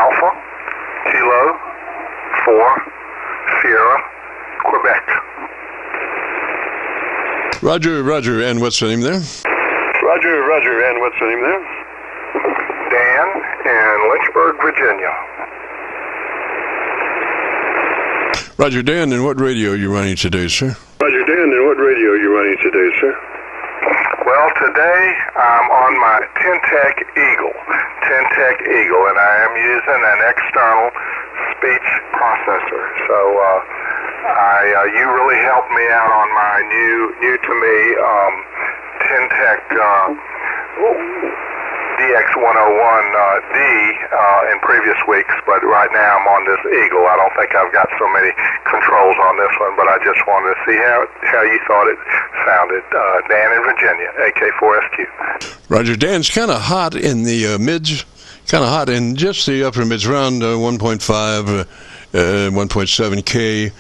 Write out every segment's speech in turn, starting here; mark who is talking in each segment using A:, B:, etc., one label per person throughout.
A: Alpha, Kilo, 4, Sierra, Quebec.
B: Roger, Roger, and what's the name there?
A: Roger, Roger, and what's the name there? Dan in Lynchburg, Virginia.
B: Roger, Dan, and what radio are you running today, sir?
A: Roger, Dan, and what radio are you running today, sir? Well, today I'm on my Penntek Eagle, and I am using an external speech processor. So you really helped me out on my new to me Penntek DX101D in previous weeks, but right now I'm on this Eagle. I don't think I've got so many controls on this one, but I just wanted to see how you thought it sounded. Dan in Virginia, AK4SQ.
B: Roger, Dan's kind of hot in the mids, kind of hot in just the upper mids, around 1.5, 1.7K,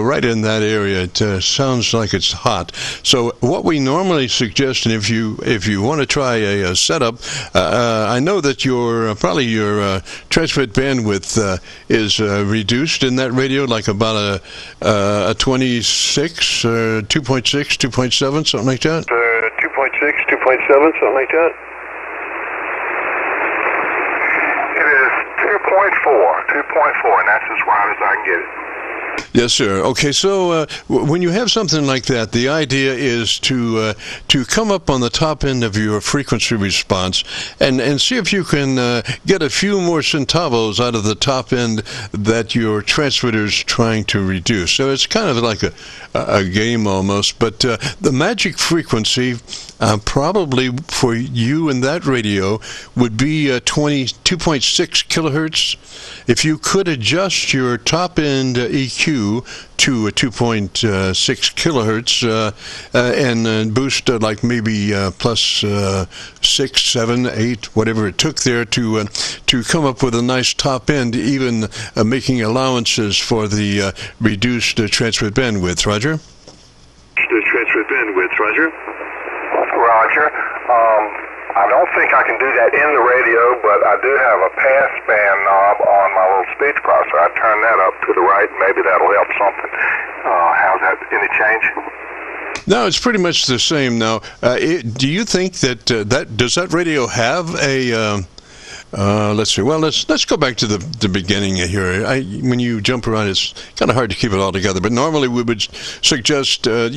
B: right in that area. It sounds like it's hot. So what we normally suggest, and if you want to try a setup, I know that your transmit bandwidth is reduced in that radio, like about a 26, 2.6, 2.7, something like that. 2.6,
A: 2.7, something like that. 2.4, and that's as wide as I can get it.
B: Yes, sir. Okay, so when you have something like that, the idea is to come up on the top end of your frequency response and see if you can get a few more centavos out of the top end that your transmitter's trying to reduce. So it's kind of like a game almost, but the magic frequency probably for you in that radio would be 22.6 kilohertz. If you could adjust your top end EQ to a 2.6 kilohertz and boost like maybe plus 6, 7, 8, whatever it took there to come up with a nice top end, even making allowances for the reduced transmit bandwidth. Roger?
A: Transmit bandwidth, Roger. Roger. I don't think I can do that in the radio, but I do have a passband knob on my little speech processor. I turn that up to the right. Maybe that'll help something. How's that? Any change?
B: No, it's pretty much the same now. Do you think that does that radio have a let's see. Well, let's go back to the beginning here. When you jump around, it's kind of hard to keep it all together. But normally we would suggest, that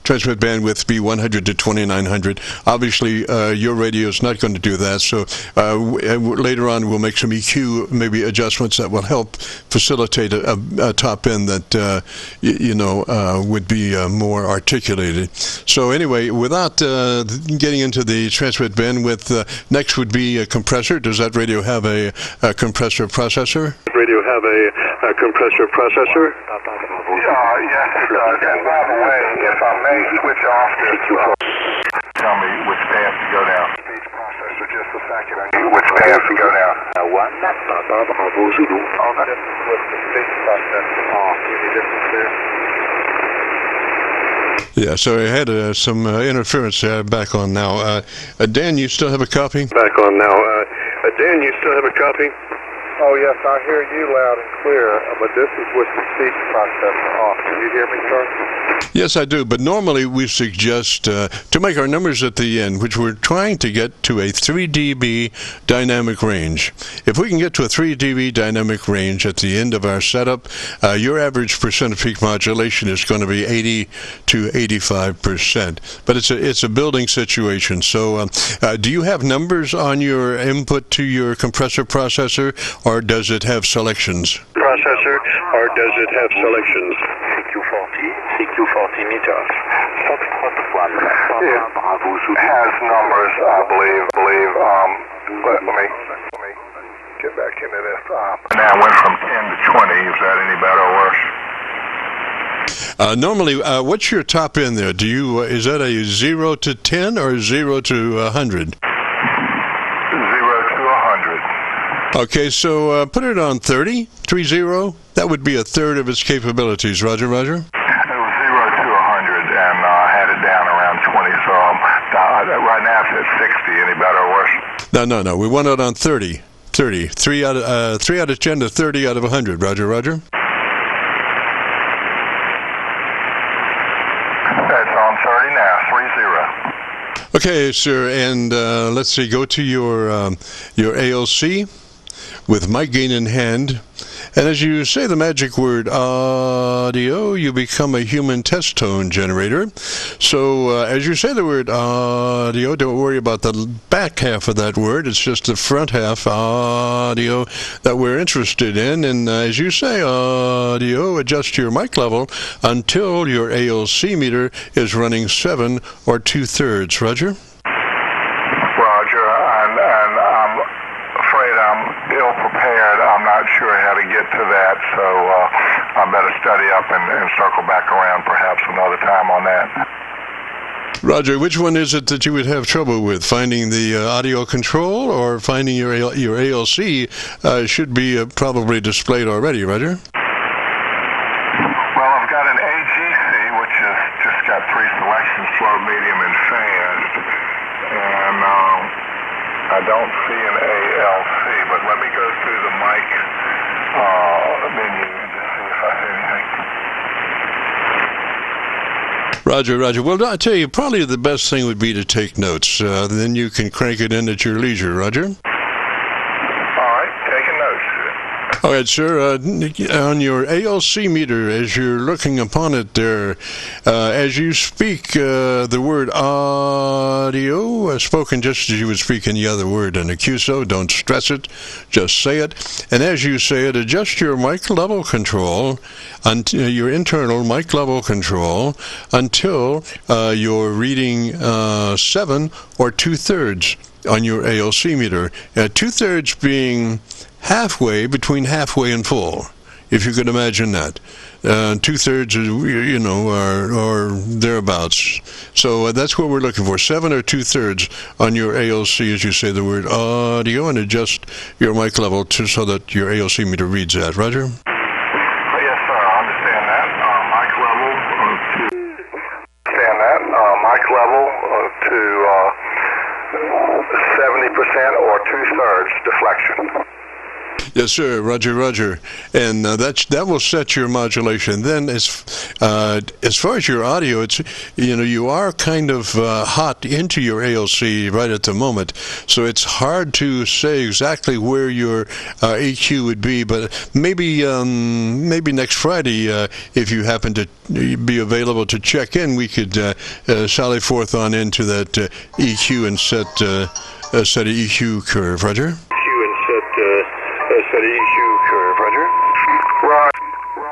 B: transmit bandwidth be 100 to 2900. Obviously, your radio is not going to do that. So later on, we'll make some EQ, maybe adjustments that will help facilitate a top end that would be more articulated. So anyway, without getting into the transmit bandwidth, next would be a compressor. Does that radio have a compressor processor?
A: Radio have a compressor processor? Yes, it does. And by the way, if I may switch off this, tell me which path to go down. Speech processor, just a second. I need which path to go down. What? That's with the speech processor off. Any difference there?
B: Yeah, so I had some interference there. Back on now. Dan, you still have a copy?
A: Back on now. Dan, you still have a copy? Oh, yes, I hear you loud and clear, but this is with the speech processor off. Can you hear me, sir?
B: Yes, I do, but normally we suggest to make our numbers at the end, which we're trying to get to a 3 dB dynamic range. If we can get to a 3 dB dynamic range at the end of our setup, your average percent of peak modulation is going to be 80 to 85%. But it's a building situation. So do you have numbers on your input to your compressor processor, or does it have selections?
A: Processor, or does it have selections? CQ40 meters. It has numbers, I believe. Let me get back into this. Now I went from 10 to 20. Is that any better or worse?
B: Normally, what's your top end there? Is that a 0 to 10 or 0 to 100? 0
A: to 100.
B: Okay, so put it on 30, 30. That would be a third of its capabilities. Roger, Roger.
A: It was 0 to 100, and I had it down around 20. So right now it's at 60. Any better or worse?
B: No. We want it on 30. 30. 3 out of 10 to 30 out of 100. Roger, roger.
A: That's on 30 now, 3-0.
B: Okay, sir, and let's see, go to your ALC with mic gain in hand. And as you say the magic word audio, you become a human test tone generator. So as you say the word audio, don't worry about the back half of that word. It's just the front half, audio, that we're interested in. And as you say audio, adjust your mic level until your ALC meter is running 7 or 2/3. Roger?
A: Roger, and I'm afraid I'm ill-prepared. I'm not sure how to get to that, so I better study up and circle back around perhaps another time on that.
B: Roger, which one is it that you would have trouble with? Finding the audio control or finding your ALC should be probably displayed already, Roger?
A: Well, I've got an AGC, which has just got 3 selections, slow, medium, and fast. And I don't see an ALC, but let me go through the mic menu to see if I see anything.
B: Roger, roger. Well, I tell you, probably the best thing would be to take notes. Then you can crank it in at your leisure, Roger?
A: All right, taking notes.
B: All right, sir. On your ALC meter, as you're looking upon it there, as you speak the word audio, spoken just as you would speak any other word in a QSO, don't stress it, just say it. And as you say it, adjust your mic level control, your internal mic level control, until you're reading 7 or 2/3 on your ALC meter. 2/3 being halfway, between halfway and full, if you could imagine that. 2/3, or thereabouts. So that's what we're looking for, 7 or 2/3 on your ALC as you say the word audio, and adjust your mic level so that your ALC meter reads that. Roger?
A: Yes, sir, I understand that. Mic level to... Understand that. Mic level to 70% or 2/3 deflection.
B: Yes, sir. Roger, roger. And that will set your modulation. Then, as far as your audio, it's you are kind of hot into your ALC right at the moment, so it's hard to say exactly where your EQ would be. But maybe next Friday, if you happen to be available to check in, we could sally forth on into that EQ and set a EQ curve. Roger.
A: Set EQ curve, Roger. Right.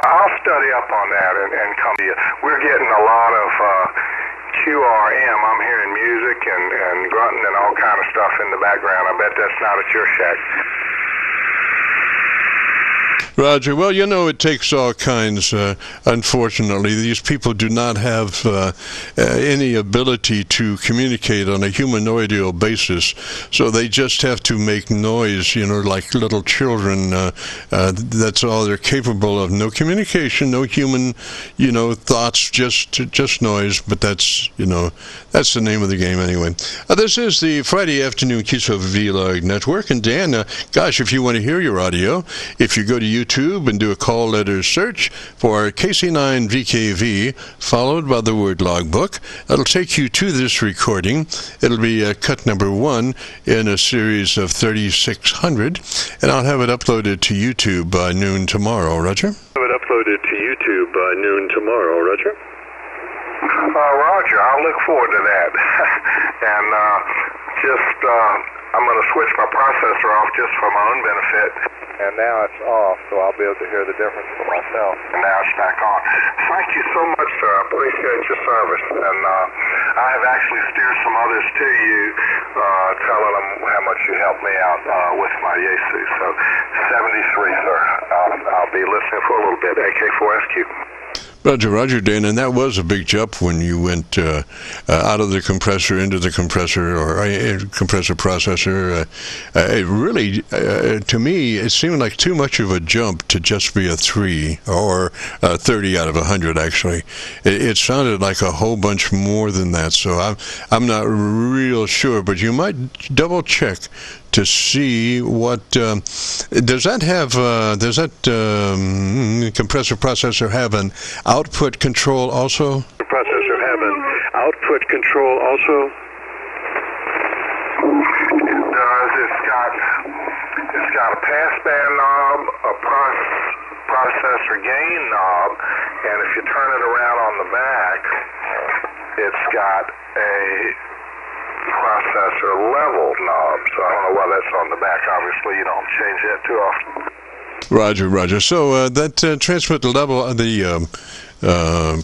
A: I'll study up on that and come to you. We're getting a lot of QRM. I'm hearing music and grunting and all kind of stuff in the background. I bet that's not at your shack.
B: Roger. Well, it takes all kinds. Unfortunately, these people do not have any ability to communicate on a humanoidal basis, so they just have to make noise, like little children. That's all they're capable of. No communication, no human, thoughts, just noise. But that's the name of the game anyway. This is the Friday afternoon Qso-Vlog network, and Dan, gosh, if you want to hear your audio, if you go to YouTube and do a call letter search for KC9VKV, followed by the word logbook, it'll take you to this recording. It'll be cut number 1 in a series of 3,600, and I'll have it uploaded to YouTube by noon tomorrow. Roger?
A: Have it uploaded to YouTube by noon tomorrow. Roger? Roger, I'll look forward to that. And I'm going to switch my processor off just for my own benefit. And now it's off, so I'll be able to hear the difference for myself. And now it's back on. Thank you so much, sir. I appreciate your service. And I have actually steered some others to you, telling them how much you helped me out with my Yasu. So 73, sir. I'll be listening for a little bit. AK4SQ.
B: Roger, Dan, and that was a big jump when you went out of the compressor into the compressor or compressor processor. It really, to me, it seemed like too much of a jump to just be a 3 or 30 out of 100. Actually, it sounded like a whole bunch more than that. So I'm not real sure, but you might double check to see what does that compressor processor have an output control also?
A: Processor have an output control also? It does. It's got a passband knob, a processor gain knob, and if you turn it around on the back, it's got a processor level knob. So I don't know why that's on the back. Obviously, you don't change that too often.
B: Roger. So that transmit level, the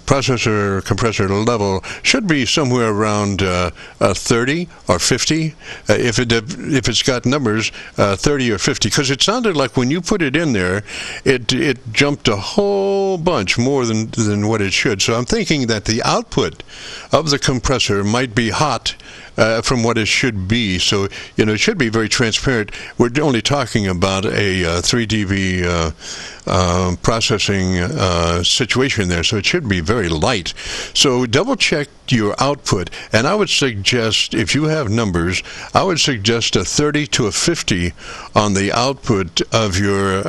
B: processor compressor level should be somewhere around 30 or 50. If it's got numbers 30 or 50, because it sounded like when you put it in there, it jumped a whole bunch more than what it should. So I'm thinking that the output of the compressor might be hot from what it should be. So, it should be very transparent. We're only talking about a 3 dB processing situation there, so it should be very light. So double check your output, and I would suggest, if you have numbers, I would suggest a 30 to a 50 on the output of your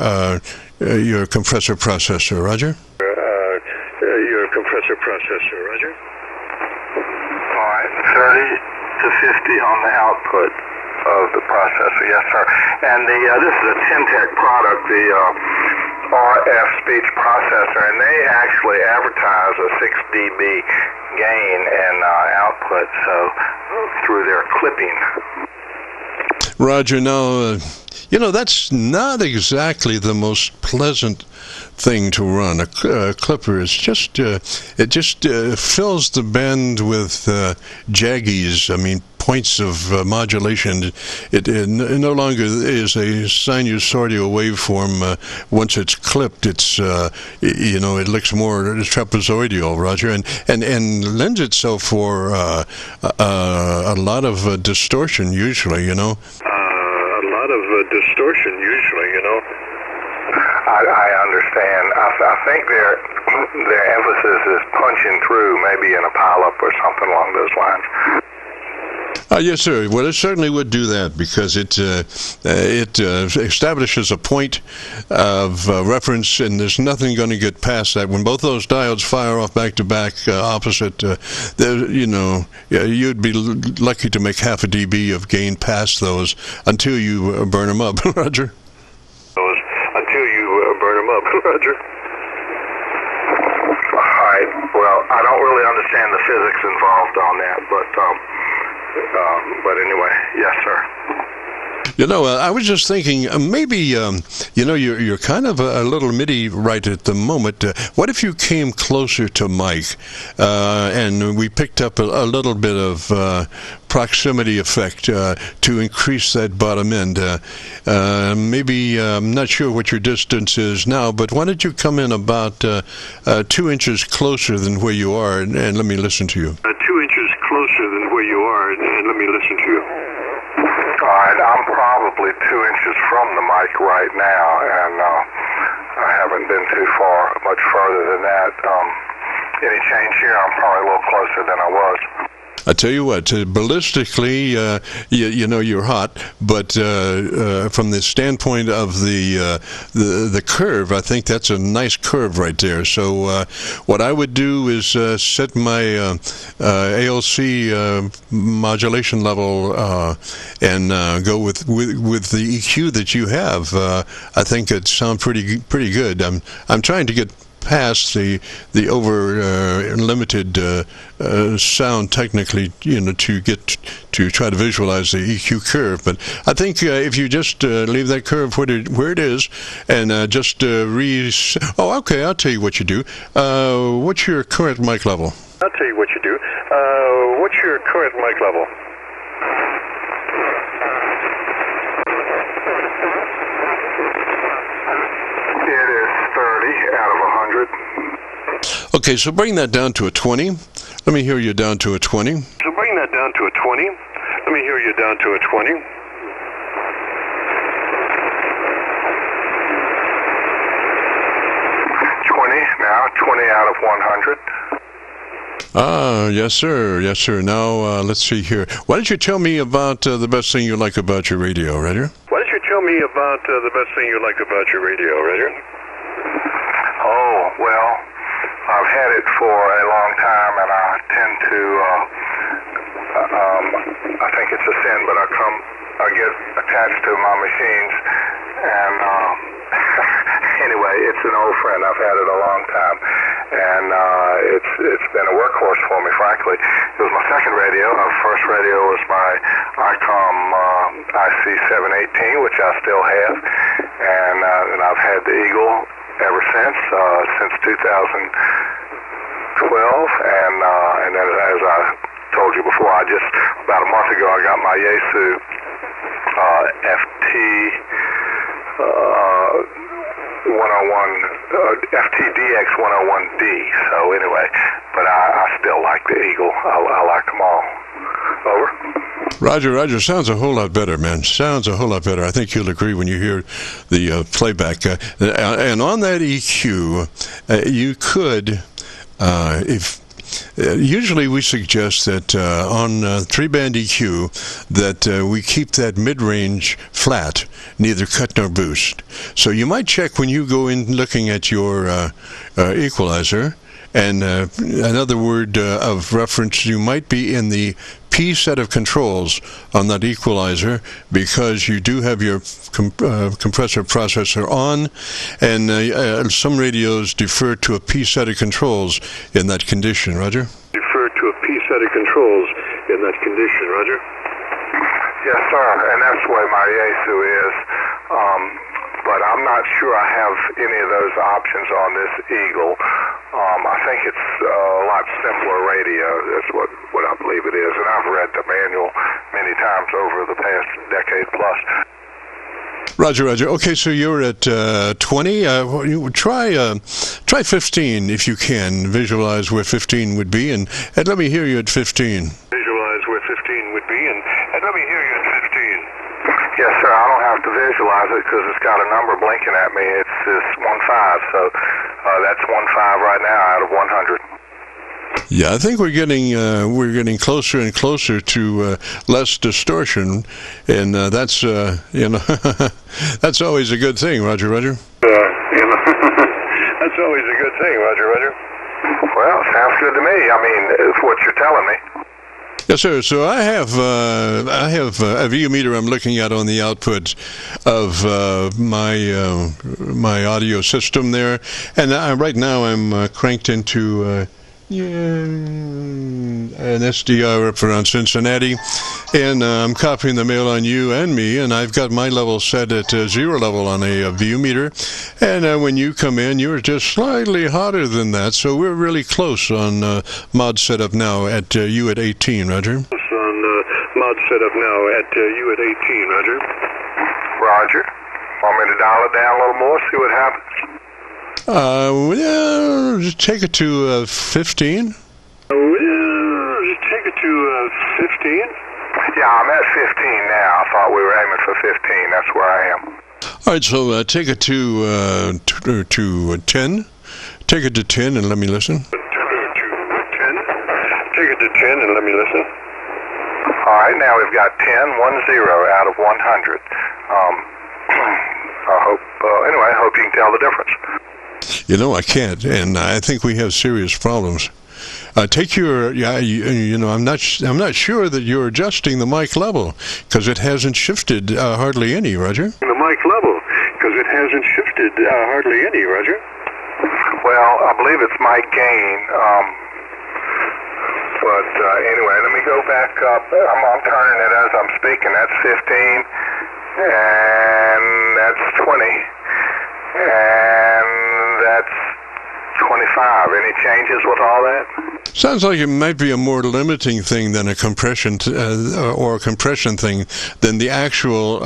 B: compressor processor. Roger?
A: Your compressor processor, Roger? All right, 30 to 50 on the output of the processor, yes, sir. And this is a Penntek product, the RF speech processor, and they actually advertise a 6 dB gain and output, so through their clipping.
B: Roger, now, that's not exactly the most pleasant thing to run. A clipper is just it just fills the band with jaggies. I mean, points of modulation. It no longer is a sinusoidal waveform. Once it's clipped, it's it looks more trapezoidal, Roger, and lends itself for a lot of distortion usually.
A: I understand. I think their emphasis is punching through, maybe in a pileup or something along those lines.
B: Yes, sir. Well, it certainly would do that because it establishes a point of reference, and there's nothing going to get past that. When both those diodes fire off back to back opposite, you'd be lucky to make half a dB of gain past those until you burn them up, Roger.
A: Roger. All right. Well, I don't really understand the physics involved on that, but anyway, yes, sir.
B: I was just thinking, maybe, you're kind of a little MIDI right at the moment. What if you came closer to Mike, and we picked up a little bit of proximity effect to increase that bottom end? Maybe, I'm not sure what your distance is now, but why don't you come in about 2 inches closer than where you are, and let me listen to you.
A: 2 inches closer than where you are, and let me listen to you. All right, I'm probably 2 inches from the mic right now, and I haven't been much further than that. Any change here? I'm probably a little closer than I was.
B: I tell you what, ballistically, you're hot, but from the standpoint of the curve, I think that's a nice curve right there. So what I would do is set my ALC modulation level and go with the EQ that you have. I think it sounds pretty good. I'm trying to get past the over limited sound technically, to get to try to visualize the EQ curve. But I think if you just leave that curve where it is and just okay, I'll tell you what you do. What's your current mic level?
A: I'll tell you what you do. What's your current mic level?
B: Okay, so bring that down to a 20. Let me hear you down to a 20.
A: So bring that down to a 20. Let me hear you down to a 20. 20 now, 20 out of 100.
B: Yes, sir. Yes, sir. Now, let's see here. Why don't you tell me about the best thing you like about your radio, Roger?
A: Why don't you tell me about the best thing you like about your radio, Roger? Oh, well, I've had it for a long time, and I tend to, I think it's a sin, but I get attached to my machines, and anyway, it's an old friend. I've had it a long time, and it's been a workhorse for me, frankly. It was my second radio. My first radio was my ICOM IC718, which I still have, and I've had the Eagle ever since 2012, and then as I told you before, about a month ago I got my Yaesu FTDX101D. So anyway, but I still like the Eagle. I like them all. Over.
B: Roger, sounds a whole lot better, man. Sounds a whole lot better. I think you'll agree when you hear the playback. And on that EQ, you could, usually we suggest that on 3-band EQ that we keep that mid-range flat, neither cut nor boost. So you might check when you go in looking at your equalizer, and another word of reference, you might be in the P set of controls on that equalizer, because you do have your compressor processor on, and some radios defer to a P set of controls in that condition. Roger?
A: Defer to a P set of controls in that condition. Roger? Yes, sir, and that's the way my Yaesu is. But I'm not sure I have any of those options on this Eagle. I think it's a lot simpler radio. That's what I believe it is. And I've read the manual many times over the past decade plus.
B: Roger. Okay, so you're at 20. Try 15 if you can. Visualize where 15 would be, and let me hear you at 15.
A: Visualize where 15 would be, and let me hear you at 15. Yes, sir. I don't have to visualize it because it's got a number blinking at me. It's 15, so that's 15 right now out of 100.
B: Yeah, I think we're getting closer and closer to less distortion, and that's that's always a good thing, Roger. That's
A: always a good thing, Roger. Well, sounds good to me. I mean, it's what you're telling me.
B: Yes, sir. So I have a VU meter I'm looking at on the output of my audio system there, and right now I'm cranked into an SDR up around Cincinnati, and I'm copying the mail on you and me, and I've got my level set at 0 level on a VU meter, and when you come in, you're just slightly hotter than that, so we're really close on mod setup now at you at 18, Roger.
A: On mod setup now at you at 18, Roger. Roger. Want me to dial it down a little more, see what happens?
B: Just take it to 15.
A: Just take it to 15? Yeah, I'm at 15 now. I thought we were aiming for 15. That's where I am.
B: All right, so take it to 10. Take it to 10 and let me listen.
A: To 10? Take it to 10 and let me listen. All right, now we've got 10 out of 100. I hope you can tell the difference.
B: You know, I can't, and I think we have serious problems. Take your, I'm not sure that you're adjusting the mic level, because it hasn't shifted hardly any, Roger.
A: The mic level, because it hasn't shifted hardly any, Roger. Well, I believe it's mic gain, but anyway, let me go back up. I'm turning it as I'm speaking. That's 15, and that's 20. And that's 25. Any changes with all that?
B: Sounds like it might be a more limiting thing than a compression or a compression thing than the actual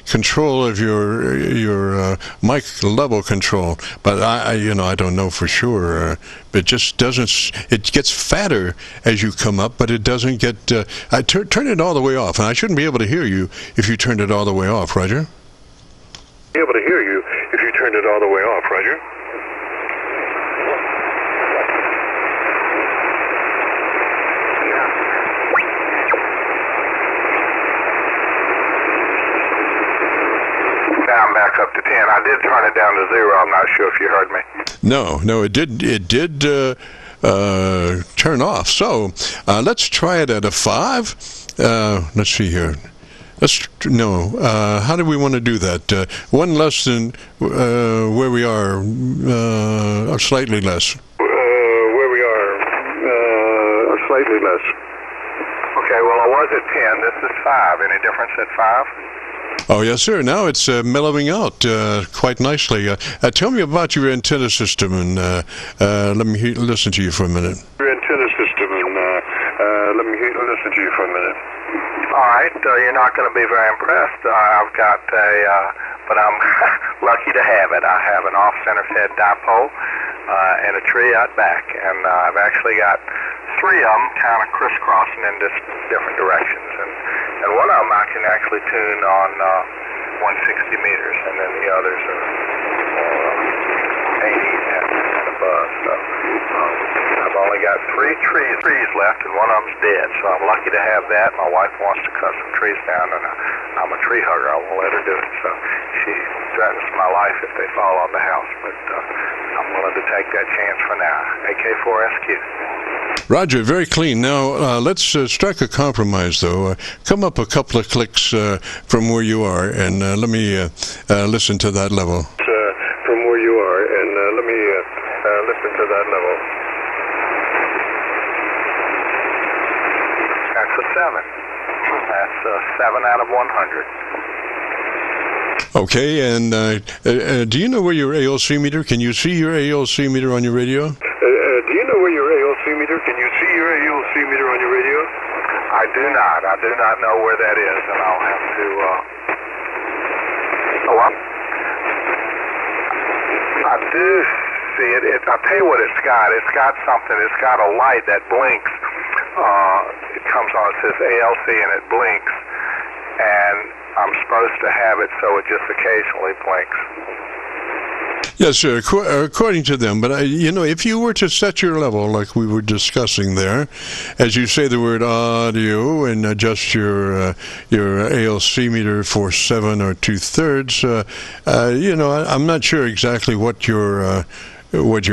B: control of your mic level control. But I don't know for sure. It just doesn't. It gets fatter as you come up, but it doesn't get. Turn it all the way off, and I shouldn't be able to hear you if you turned it all the way off, Roger.
A: Be able to hear you if you turned it all the way off, Roger. and I did turn it down to 0. I'm not sure if you heard me.
B: No, it did turn off. So let's try it at a 5. Let's see here. How do we want to do that? One less than where we are, or slightly less.
A: Where we are, or slightly less. Okay, well, I was at 10. This is 5. Any difference at 5?
B: Oh, yes, sir. Now it's mellowing out quite nicely. Tell me about your antenna system, and let me listen to you for a minute.
A: Your antenna system, and let me listen to you for a minute. All right, you're not going to be very impressed. I've got but I'm lucky to have it. I have an off-center fed dipole and a tree out back, and I've actually got 3 of them kind of crisscrossing in different directions, and one of them I can actually tune on 160 meters, and then the others are 80 and above. So I've only got 3 trees left, and one of them's dead. So I'm lucky to have that. My wife wants to cut some trees down, and I'm a tree hugger. I won't let her do it. So she threatens my life if they fall on the house, but I'm willing to take that chance for now. AK4SQ.
B: Roger, very clean. Now, let's strike a compromise, though. Come up a couple of clicks from where you are, and let me listen to that level.
A: From where you are, and let me listen to that level. That's a 7. That's a 7 out of 100.
B: Okay, and do you know where your ALC meter? Can you see your ALC meter on your radio?
A: Do you know where your ALC meter? Can you see your ALC meter on your radio? I do not. I do not know where that is, and I'll have to. I do see it. I'll tell you what it's got. It's got something. It's got a light that blinks. It comes on. It says ALC, and it blinks. And I'm supposed to have it so it just occasionally blinks.
B: Yes, sir, according to them. But, if you were to set your level like we were discussing there, as you say the word audio and adjust your ALC meter for 7 or 2/3, I'm not sure exactly what your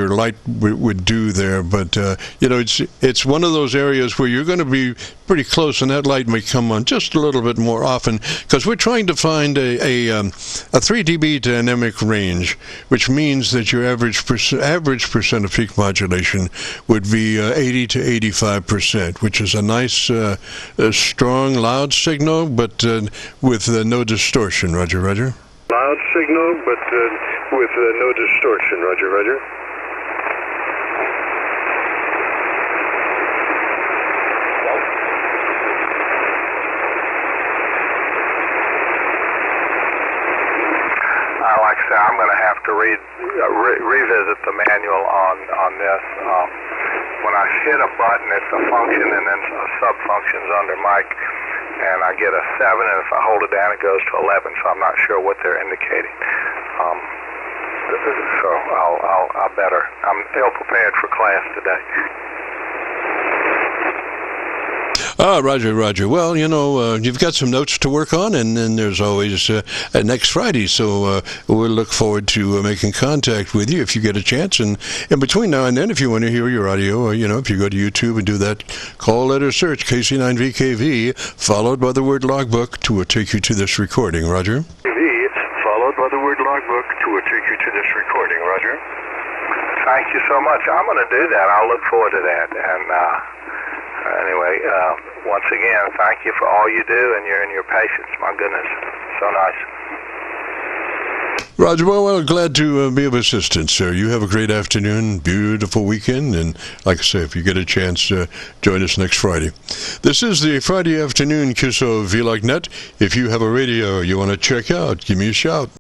B: light would do there, but it's one of those areas where you're going to be pretty close, and that light may come on just a little bit more often, because we're trying to find a 3 dB dynamic range, which means that your average percent of peak modulation would be 80 to 85%, which is a nice, strong, loud signal, but with no distortion. Roger, Roger.
A: Loud signal, but with no distortion. Roger, Roger. Like I said, I'm going to have to revisit the manual on this. When I hit a button, it's a function and then sub-functions under mic, and I get a 7, and if I hold it down, it goes to 11, so I'm not sure what they're indicating. So I'm ill-prepared for class today.
B: Roger, Roger. Well, you've got some notes to work on, and then there's always next Friday, so we'll look forward to making contact with you if you get a chance. And in between now and then, if you want to hear your audio, or, if you go to YouTube and do that call, letter, search KC9VKV, followed by the word logbook to take you to this recording. Roger?
A: Followed by the word logbook to take you to this recording. Roger? Thank you so much. I'm going to do that. I'll look forward to that. And anyway, once again, thank you for all you do and your patience. My goodness, so nice.
B: Roger, well, glad to be of assistance, sir. You have a great afternoon, beautiful weekend, and like I say, if you get a chance, join us next Friday. This is the Friday afternoon Qso-Vlog net. If you have a radio you want to check out, give me a shout.